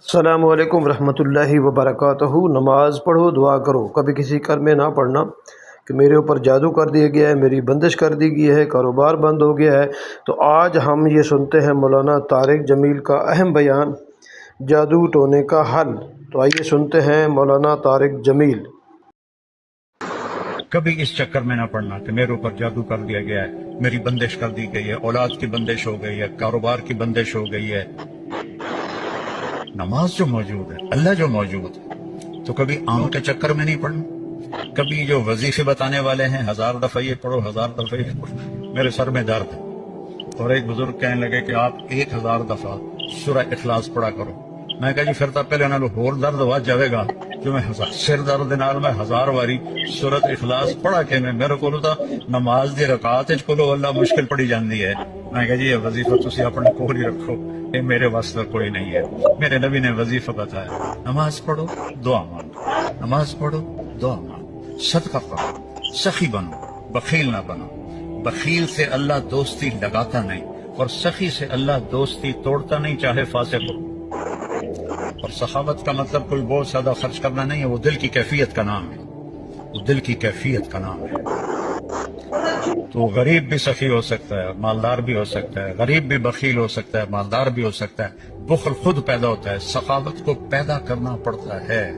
السلام علیکم ورحمۃ اللہ وبرکاتہ۔ نماز پڑھو، دعا کرو، کبھی کسی کر میں نہ پڑھنا کہ میرے اوپر جادو کر دیا گیا ہے، میری بندش کر دی گئی ہے، کاروبار بند ہو گیا ہے۔ تو آج ہم یہ سنتے ہیں مولانا طارق جمیل کا اہم بیان، جادو ٹونے کا حل۔ تو آئیے سنتے ہیں مولانا طارق جمیل۔ کبھی اس چکر میں نہ پڑنا کہ میرے اوپر جادو کر دیا گیا ہے، میری بندش کر دی گئی ہے، اولاد کی بندش ہو گئی ہے، کاروبار کی بندش ہو گئی ہے۔ نماز جو موجود ہے، اللہ جو موجود ہے، تو کبھی آم کے چکر میں نہیں پڑنا۔ کبھی جو وظیفے بتانے والے ہیں 1000 دفعہ یہ پڑھو، 1000 دفعہ یہ پڑھو، میرے سر میں درد ہے۔ اور ایک بزرگ کہنے لگے کہ آپ 1000 دفعہ سورہ اخلاص پڑھا کرو۔ میں کہا جی پھر تو پہلے انہوں ہور درد ہوا جاوے گا جو میں سر درد نال میں 1000 واری سورۃ اخلاص پڑھا کے میرے کو تو نماز دی رکعت وچ کولو اللہ مشکل پڑی جاندی ہے۔ میں کہا جی یہ وظیفہ تسی اپنے کول ہی رکھو، یہ میرے واسطے کوئی نہیں ہے۔ میرے نبی نے وظیفہ بتایا، نماز پڑھو، دعا مانگو، نماز پڑھو، دعا مانگو، صدقہ کرو، سخی بنو، بخیل نہ بنو۔ بخیل سے اللہ دوستی لگاتا نہیں، اور سخی سے اللہ دوستی توڑتا نہیں، چاہے فاسق ہو۔ اور سخاوت کا مطلب کوئی بہت زیادہ خرچ کرنا نہیں ہے، وہ دل کی کیفیت کا نام ہے، وہ دل کی کیفیت کا نام ہے۔ تو غریب بھی سخی ہو سکتا ہے، مالدار بھی ہو سکتا ہے، غریب بھی بخیل ہو سکتا ہے، مالدار بھی ہو سکتا ہے۔ بخل خود پیدا ہوتا ہے، سخاوت کو پیدا کرنا پڑتا ہے۔